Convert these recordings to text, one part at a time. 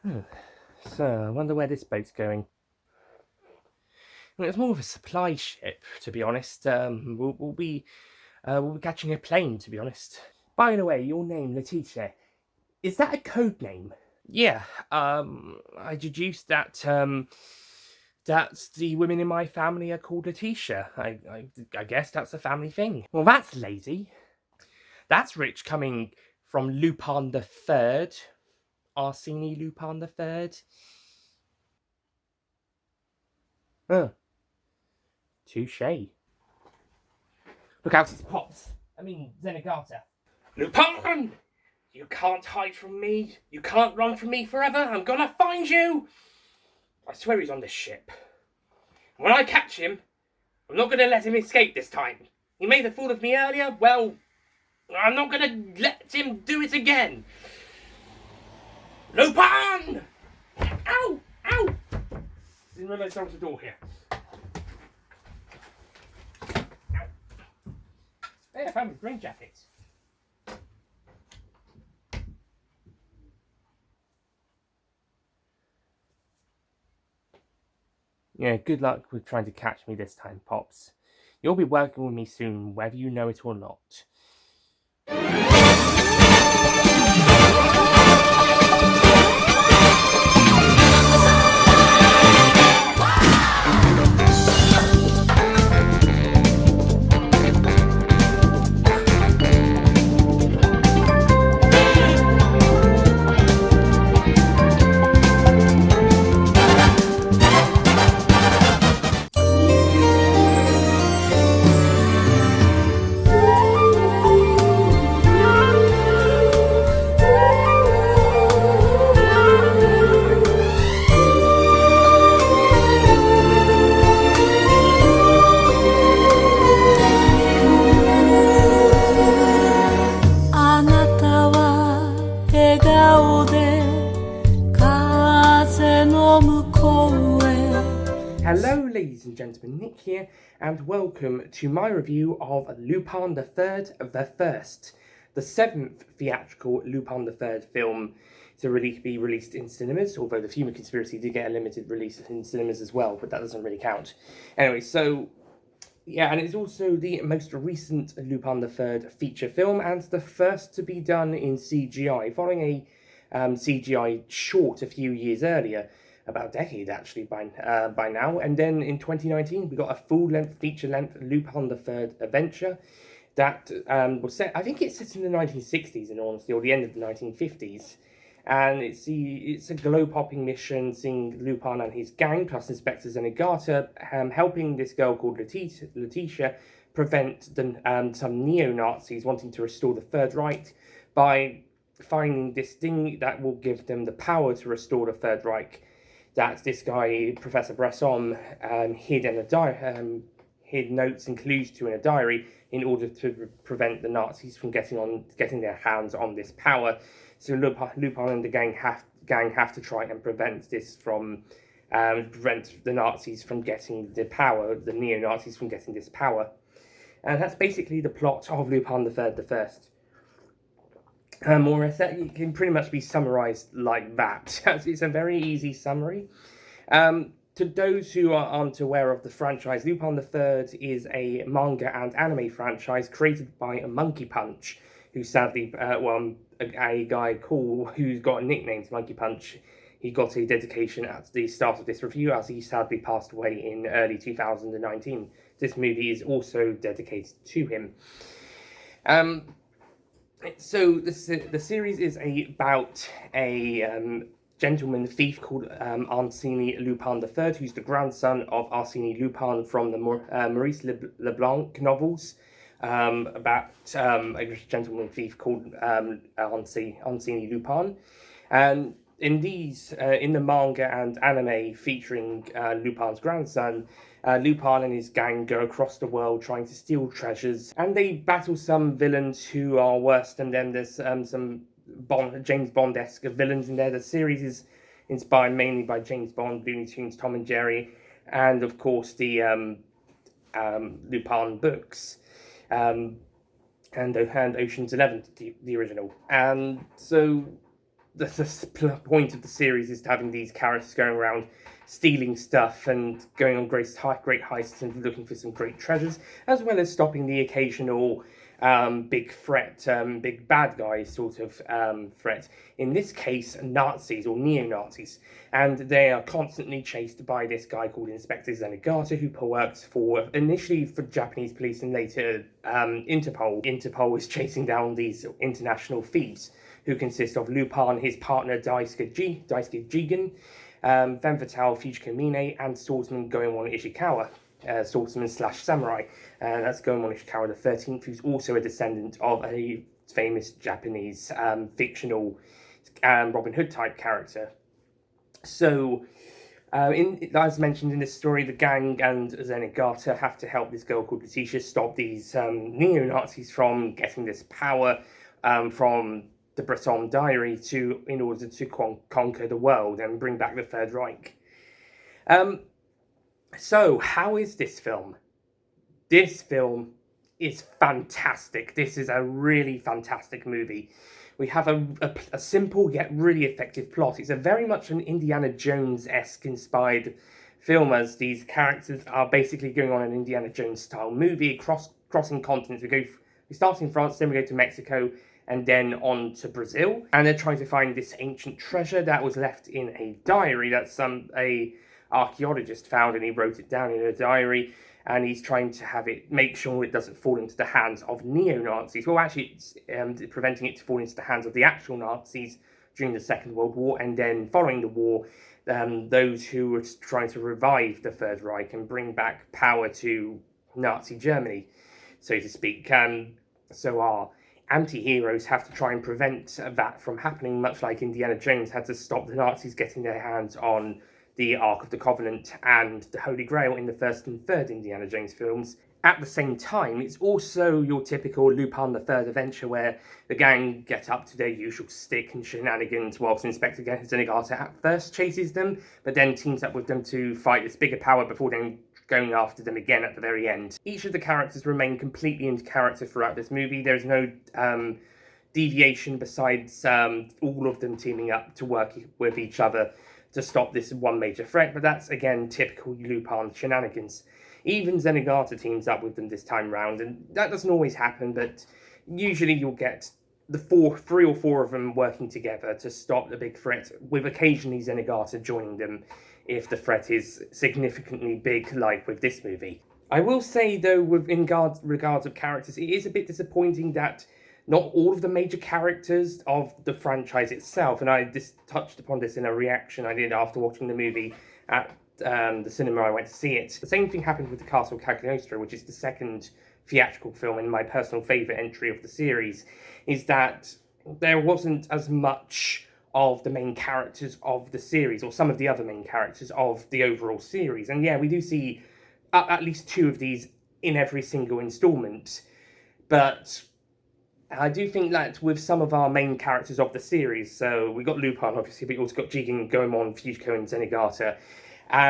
So, I wonder where this boat's going. Well, it's more of a supply ship, to be honest. We'll be catching a plane, to be honest. By the way, your name, Letitia, is that a code name? Yeah. I deduced that the women in my family are called Letitia. I guess that's a family thing. Well, that's lazy. That's rich coming from Lupin the Third. Arsene Lupin the Third. Huh. Touche. Look out, it's Pops. Zenigata. Lupin! You can't hide from me. You can't run from me forever. I'm gonna find you. I swear he's on this ship. When I catch him, I'm not gonna let him escape this time. He made a fool of me earlier. Well, I'm not gonna let him do it again. Lupin! Ow! Ow! Didn't realise there was a door here. Ow. Hey, I found my rain jacket. Yeah, good luck with trying to catch me this time, Pops. You'll be working with me soon, whether you know it or not. Hello, ladies and gentlemen, Nick here, and welcome to my review of Lupin the Third, The First, the seventh theatrical Lupin the Third film to be released in cinemas, although The Human Conspiracy did get a limited release in cinemas as well, but that doesn't really count. Anyway, so, yeah, and it's also the most recent Lupin the Third feature film, and the first to be done in CGI, following a CGI short a few years earlier, about a decade actually by now. And then in 2019, we got a full-length, feature-length Lupin the Third adventure that was set. I think it's set in the 1960s, in honesty, or the end of the 1950s. And it's a globe-hopping mission, seeing Lupin and his gang, plus Inspector Zenigata, helping this girl called Letitia prevent some neo-Nazis wanting to restore the Third Reich by finding this thing that will give them the power to restore the Third Reich that this guy, Professor Bresson, hid notes and clues to in a diary in order to prevent the Nazis from getting their hands on this power. So Lupin and the gang have to try and prevent this from prevent the Nazis from getting the power, the neo-Nazis from getting this power. And that's basically the plot of Lupin the Third, the First. More or less, it can pretty much be summarized like that. It's a very easy summary. To those who aren't aware of the franchise, Lupin the Third is a manga and anime franchise created by Monkey Punch, who sadly, a guy who's got a nickname Monkey Punch. He got a dedication at the start of this review, as he sadly passed away in early 2019. This movie is also dedicated to him. So the series is about a gentleman thief called Arsene Lupin III, who's the grandson of Arsene Lupin from the Maurice Leblanc novels, about a gentleman thief called Arsene Lupin. And in the manga and anime featuring Lupin's grandson, Lupin and his gang go across the world trying to steal treasures, and they battle some villains who are worse than them. There's some James Bond-esque villains in there. The series is inspired mainly by James Bond, Looney Tunes, Tom and Jerry, and of course the Lupin books, and Ocean's 11, the original. And so the point of the series is having these characters going around stealing stuff and going on great heists and looking for some great treasures, as well as stopping the occasional big threat, big bad guy sort of threat. In this case, Nazis or neo-Nazis. And they are constantly chased by this guy called Inspector Zenigata, who works initially for Japanese police and later Interpol. Interpol is chasing down these international thieves, who consist of Lupin, his partner Daisuke Jigen, Femme Fatale Fujiko Mine, and swordsman Goemon Ishikawa. Swordsman / samurai. That's Goemon Ishikawa the 13th, who's also a descendant of a famous Japanese fictional Robin Hood type character. So, as mentioned in this story, the gang and Zenigata have to help this girl called Letitia stop these neo-Nazis from getting this power from the Breton Diary in order to conquer the world and bring back the Third Reich. So, how is this film? This film is fantastic. This is a really fantastic movie. We have a simple yet really effective plot. It's a very much an Indiana Jones-esque inspired film, as these characters are basically going on an Indiana Jones style movie, crossing continents. We start in France, then we go to Mexico, and then on to Brazil. And they're trying to find this ancient treasure that was left in a diary that a archaeologist found, and he wrote it down in a diary. And he's trying to make sure it doesn't fall into the hands of neo-Nazis. Well, actually, it's preventing it to fall into the hands of the actual Nazis during the Second World War, and then following the war, those who were trying to revive the Third Reich and bring back power to Nazi Germany, so to speak. So our anti-heroes have to try and prevent that from happening, much like Indiana Jones had to stop the Nazis getting their hands on the Ark of the Covenant and the Holy Grail in the first and third Indiana Jones films. At the same time, it's also your typical Lupin the Third adventure where the gang get up to their usual stick and shenanigans whilst Inspector Zenigata at first chases them, but then teams up with them to fight this bigger power before then going after them again at the very end. Each of the characters remain completely in character throughout this movie. There's no deviation besides all of them teaming up to work with each other to stop this one major threat, but that's, again, typical Lupin shenanigans. Even Zenigata teams up with them this time round, and that doesn't always happen, but usually you'll get the three or four of them working together to stop the big threat, with occasionally Zenigata joining them if the threat is significantly big, like with this movie. I will say, though, in regards of characters, it is a bit disappointing that not all of the major characters of the franchise itself, and I touched upon this in a reaction I did after watching the movie at the cinema I went to see it. The same thing happened with the Castle Cagliostro, which is the second theatrical film and my personal favourite entry of the series, is that there wasn't as much of the main characters of the series, or some of the other main characters of the overall series. And yeah, we do see at least two of these in every single instalment, but I do think that with some of our main characters of the series, so we got Lupin, obviously, but we also got Jigen, Goemon, Fujiko, and Zenigata.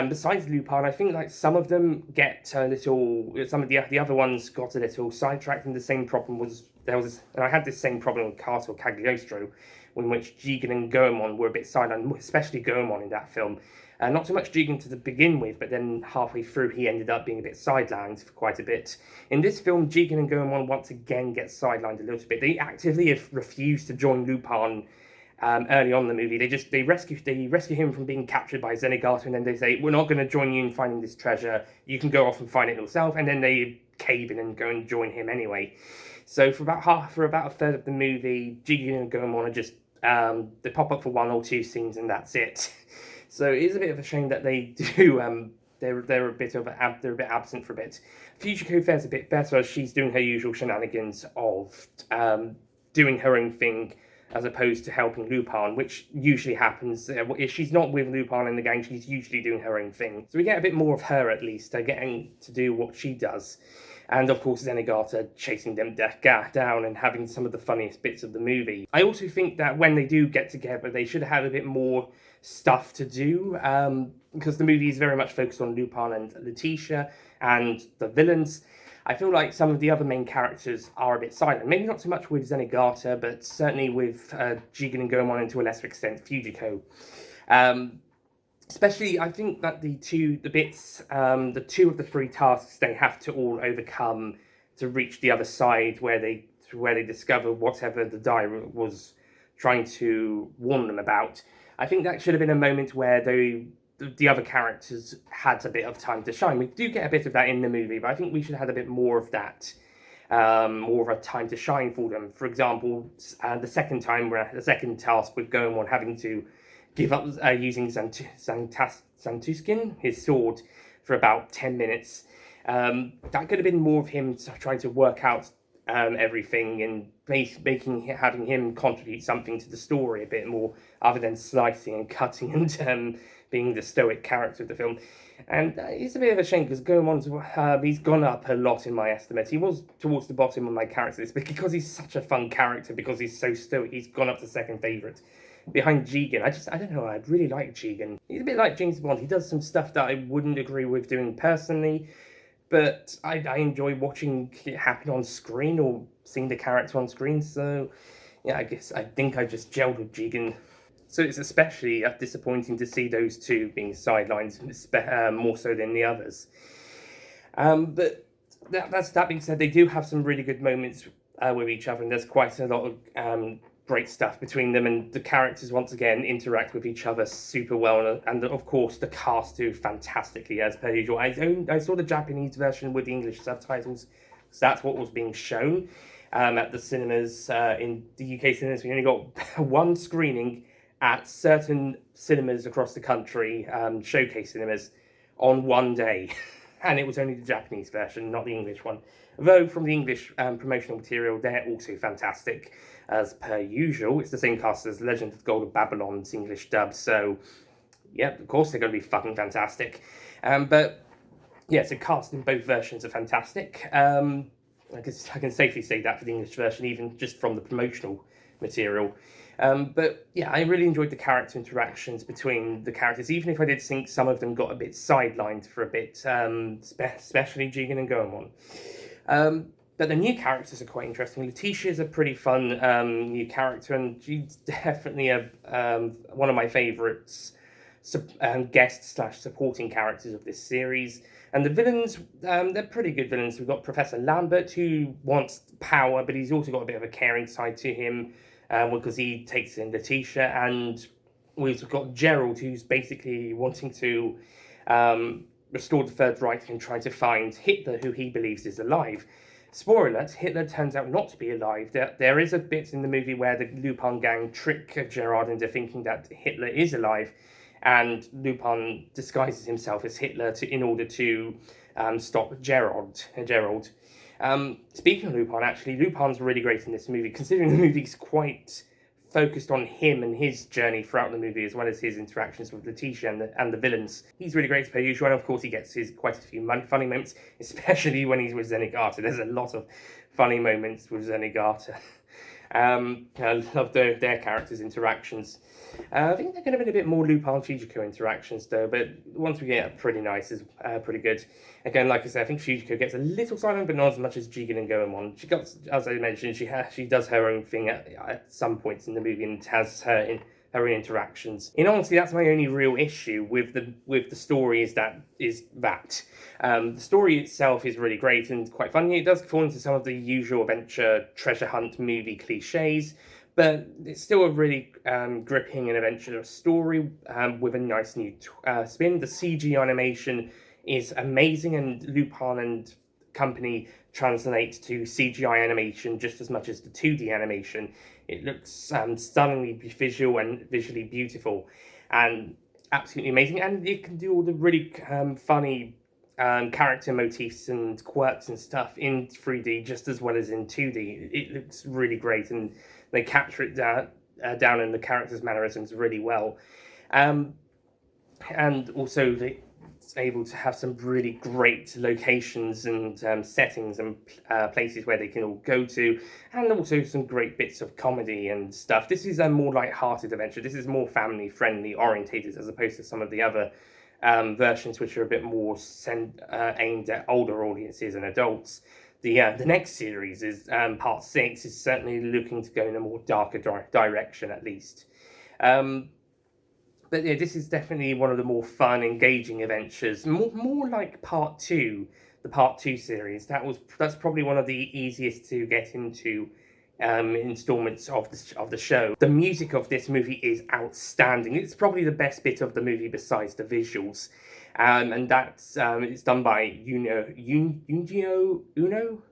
Besides Lupin, I think like some of them get a little, some of the other ones got a little sidetracked, and the same problem and I had this same problem with Castle Cagliostro, in which Jigen and Goemon were a bit sidelined, especially Goemon in that film. Not so much Jigen to begin with, but then halfway through he ended up being a bit sidelined for quite a bit. In this film, Jigen and Goemon once again get sidelined a little bit. They actively refuse to join Lupin early on in the movie. They rescue him from being captured by Zenigata, and then they say, we're not going to join you in finding this treasure. You can go off and find it yourself. And then they cave in and go and join him anyway. So for about a third of the movie, Jigen and Goemon are just they pop up for one or two scenes and that's it. So it is a bit of a shame that they do. They're a bit absent for a bit. Fujiko fares a bit better as she's doing her usual shenanigans of doing her own thing as opposed to helping Lupin, which usually happens. If she's not with Lupin in the gang, she's usually doing her own thing. So we get a bit more of her, at least, getting to do what she does. And, of course, Zenigata chasing them down and having some of the funniest bits of the movie. I also think that when they do get together, they should have a bit more stuff to do, because the movie is very much focused on Lupin and Letitia and the villains. I feel like some of the other main characters are a bit silent. Maybe not so much with Zenigata, but certainly with Jigen and Gomon, and to a lesser extent Fujiko. Especially, I think that the two of the three tasks they have to all overcome to reach the other side, where they discover whatever the diary was trying to warn them about. I think that should have been a moment where the other characters had a bit of time to shine. We do get a bit of that in the movie, but I think we should have had a bit more of that, more of a time to shine for them. For example, the second task with Goemon having to give up using Santuskin, his sword, for about 10 minutes. That could have been more of him trying to work out everything and having him contribute something to the story a bit more, other than slicing and cutting and being the stoic character of the film. And it's a bit of a shame, because Goemon's he's gone up a lot in my estimate. He was towards the bottom of my character list, but because he's such a fun character, because he's so stoic, he's gone up to second favourite. Behind Jigen, I don't know, I really like Jigen. He's a bit like James Bond. He does some stuff that I wouldn't agree with doing personally, but I enjoy watching it happen on screen, or seeing the character on screen. So yeah, I think I just gelled with Jigen. So it's especially disappointing to see those two being sidelined, more so than the others. But that being said, they do have some really good moments with each other, and there's quite a lot of great stuff between them, and the characters once again interact with each other super well, and of course the cast do fantastically as per usual. I saw the Japanese version with the English subtitles, so that's what was being shown at the cinemas. In the UK cinemas, we only got one screening at certain cinemas across the country, showcase cinemas, on one day. And it was only the Japanese version, not the English one. Though from the English promotional material, they're also fantastic, as per usual. It's the same cast as Legend of the Golden Babylon's English dub, so yeah, of course they're going to be fucking fantastic. But yeah, so cast in both versions are fantastic. I can safely say that for the English version, even just from the promotional material. But yeah, I really enjoyed the character interactions between the characters, even if I did think some of them got a bit sidelined for a bit, especially Jigen and Goemon. But the new characters are quite interesting. Letitia is a pretty fun new character, and she's definitely one of my favourites, guest/supporting characters of this series. And the villains, they're pretty good villains. We've got Professor Lambert, who wants power, but he's also got a bit of a caring side to him, because he takes in Letitia. And we've got Gerald, who's basically wanting to restore the Third Reich and trying to find Hitler, who he believes is alive. Spoiler alert, Hitler turns out not to be alive. There is a bit in the movie where the Lupin gang trick Gerard into thinking that Hitler is alive, and Lupin disguises himself as Hitler in order to stop Gerald. Speaking of Lupin, actually, Lupin's really great in this movie, considering the movie's quite focused on him and his journey throughout the movie, as well as his interactions with Letitia and the villains. He's really great as per usual, and of course he gets quite a few funny moments, especially when he's with Zenigata. There's a lot of funny moments with Zenigata. I love their characters' interactions. I think they're going to be a bit more Lupin and Fujiko interactions though, but once we get pretty nice, is pretty good. Again, like I said, I think Fujiko gets a little silent, but not as much as Jigen and Goemon. She got, as I mentioned, she does her own thing at some points in the movie, and has her own interactions. In honesty, that's my only real issue with the story. Is that the story itself is really great and quite funny. It does fall into some of the usual adventure treasure hunt movie cliches, but it's still a really gripping and adventurous story with a nice new spin. The CG animation is amazing, and Lupin and company translate to CGI animation just as much as the 2D animation. It looks stunningly visually beautiful and absolutely amazing, and it can do all the really funny character motifs and quirks and stuff in 3D just as well as in 2D. It looks really great, and they capture it down in the characters' mannerisms really well. And also able to have some really great locations and settings and places where they can all go to, and also some great bits of comedy and stuff. This is a more light-hearted adventure. This is more family-friendly orientated as opposed to some of the other versions, which are a bit more aimed at older audiences and adults. The next series is part 6 is certainly looking to go in a more darker direction, at least. But yeah, this is definitely one of the more fun, engaging adventures. More like part 2, the part 2 series. That's probably one of the easiest to get into installments of the show. The music of this movie is outstanding. It's probably the best bit of the movie besides the visuals, and that's it's done by Junjio Uno.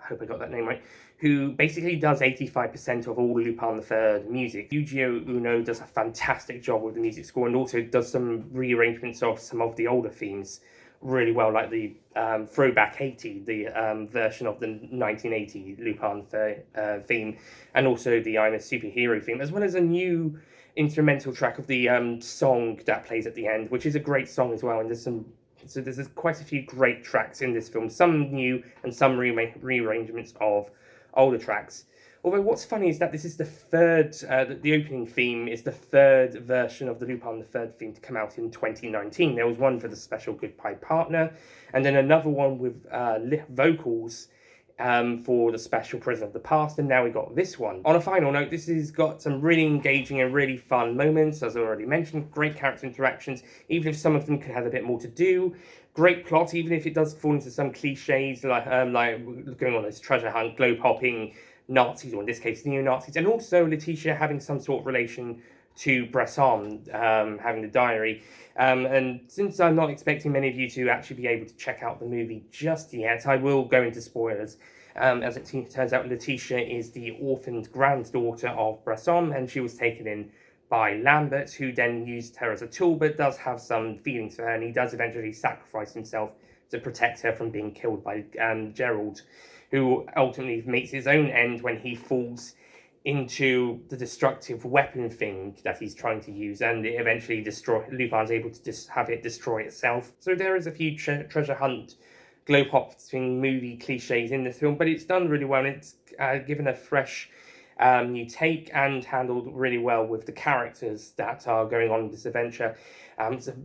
I hope I got that name right, who basically does 85% of all Lupin the Third music. Yujiro Uno does a fantastic job with the music score and also does some rearrangements of some of the older themes really well, like the Throwback 80, the version of the 1980 Lupin theme, and also the I'm a Superhero theme, as well as a new instrumental track of the song that plays at the end, which is a great song as well, and there's quite a few great tracks in this film, some new and some rearrangements of older tracks. Although what's funny is that this is the third, the opening theme is the third version of the Lupin the Third theme to come out in 2019. There was one for the special Goodbye Partner, and then another one with vocals for the special Prison of the Past, and now we got this one. On a final note, this has got some really engaging and really fun moments, as I already mentioned, great character interactions, even if some of them could have a bit more to do. Great plot, even if it does fall into some cliches, like going on this treasure hunt, globe hopping, Nazis, or in this case, neo-Nazis, and also Letitia having some sort of relation to Bresson, having the diary. And since I'm not expecting many of you to actually be able to check out the movie just yet, I will go into spoilers. As it turns out, Letitia is the orphaned granddaughter of Bresson, and she was taken in by Lambert, who then used her as a tool, but does have some feelings for her, and he does eventually sacrifice himself to protect her from being killed by Gerald, who ultimately meets his own end when he falls into the destructive weapon thing that he's trying to use, and it eventually Lupin's able to have it destroy itself. So there is a few treasure hunt, globe hopping movie cliches in this film, but it's done really well, and it's given a fresh new take and handled really well with the characters that are going on in this adventure. It's a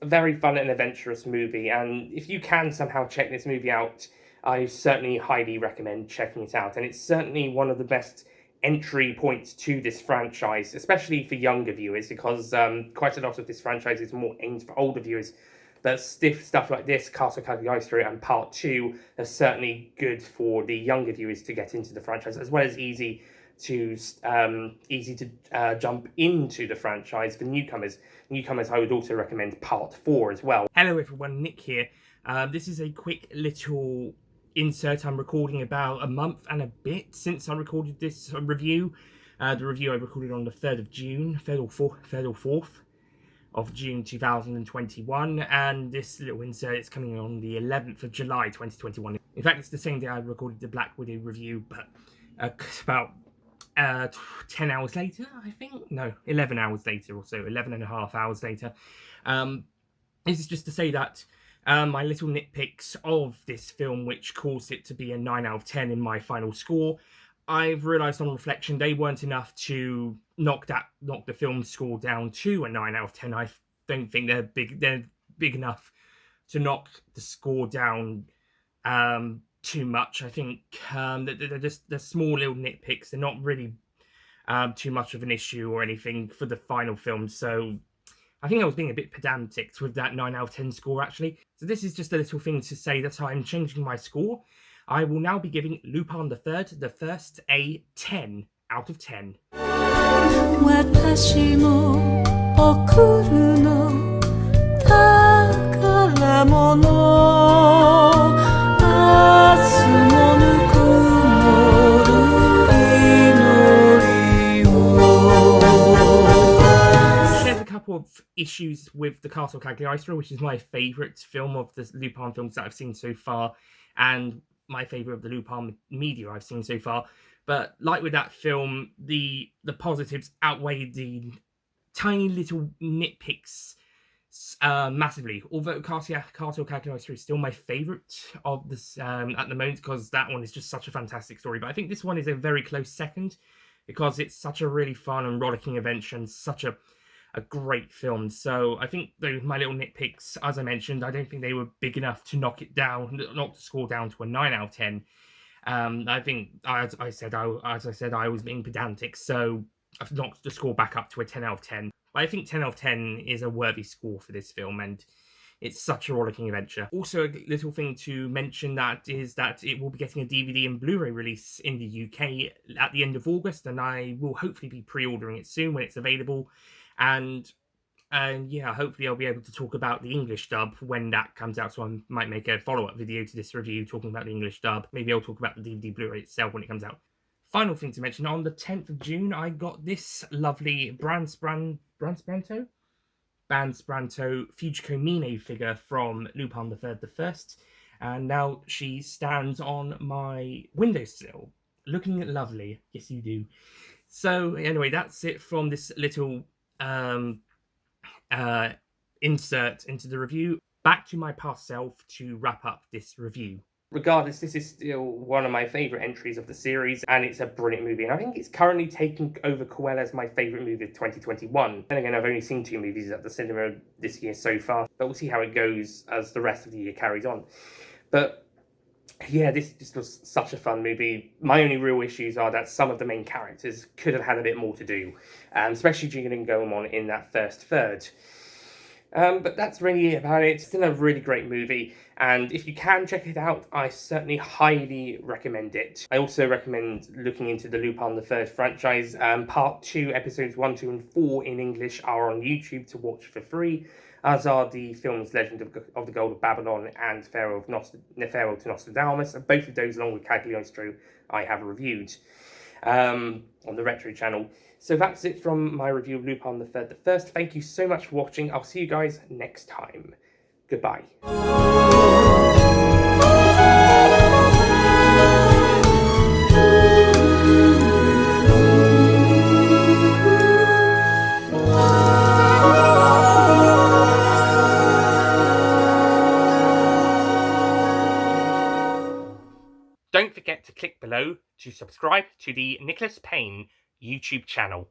very fun and adventurous movie, and if you can somehow check this movie out, I certainly highly recommend checking it out, and it's certainly one of the best entry points to this franchise, especially for younger viewers, because quite a lot of this franchise is more aimed for older viewers. But stuff like this, Castle Cagliostro and Part 2, are certainly good for the younger viewers to get into the franchise, as well as easy to jump into the franchise for newcomers. I would also recommend Part 4 as well. Hello everyone, Nick here. This is a quick little insert. I'm recording about a month and a bit since I recorded this review. The review I recorded on the 3rd of June, 3rd or 4th of June 2021, and this little insert is coming on the 11th of July 2021. In fact, it's the same day I recorded the Black Widow review, but about 10 hours later, I think? No, 11 hours later or so, 11 and a half hours later. This is just to say that my little nitpicks of this film, which caused it to be a 9 out of 10 in my final score, I've realised on reflection they weren't enough to knock the film score down to a 9 out of 10. I don't think they're big enough to knock the score down too much. I think they're small little nitpicks. They're not really too much of an issue or anything for the final film. So I think I was being a bit pedantic with that 9 out of 10 score, actually. So this is just a little thing to say that I'm changing my score. I will now be giving Lupin the Third, the first, a 10 out of 10. Of issues with the Castle Cagliostro, which is my favourite film of the Lupin films that I've seen so far, and my favourite of the Lupin media I've seen so far. But like with that film, the positives outweigh the tiny little nitpicks Massively. Although Cartel Calculator is still my favourite of this at the moment, because that one is just such a fantastic story. But I think this one is a very close second, because it's such a really fun and rollicking adventure and such a great film. So I think my little nitpicks, as I mentioned, I don't think they were big enough to knock the score down to a 9 out of 10. I think, as I said, I was being pedantic, so I've knocked the score back up to a 10 out of 10. But I think 10 out of 10 is a worthy score for this film, and it's such a rollicking adventure. Also, a little thing to mention that is that it will be getting a DVD and Blu-ray release in the UK at the end of August, and I will hopefully be pre-ordering it soon when it's available. And yeah, hopefully I'll be able to talk about the English dub when that comes out, so I might make a follow-up video to this review talking about the English dub. Maybe I'll talk about the DVD Blu-ray itself when it comes out. Final thing to mention, on the 10th of June, I got this lovely Banspranto Fujiko Mine figure from Lupin the Third, the First, and now she stands on my windowsill, looking lovely. Yes, you do. So anyway, that's it from this little insert into the review. Back to my past self to wrap up this review. Regardless, this is still one of my favourite entries of the series, and it's a brilliant movie. And I think it's currently taking over Cruella as my favourite movie of 2021. And again, I've only seen 2 movies at the cinema this year so far, but we'll see how it goes as the rest of the year carries on. But yeah, this just was such a fun movie. My only real issues are that some of the main characters could have had a bit more to do, especially Jigen and Goemon in that first third. But that's really about it. It's still a really great movie, and if you can check it out, I certainly highly recommend it. I also recommend looking into the Lupin the Third franchise. Part 2, episodes 1, 2, and 4 in English are on YouTube to watch for free, as are the films Legend of the Gold of Babylon and Farewell to Nostradamus, and both of those, along with Cagliostro, I have reviewed on the Retro channel. So that's it from my review of Lupin the Third, the First. Thank you so much for watching. I'll see you guys next time. Goodbye. Don't forget to click below to subscribe to the Nicholas Payne YouTube channel.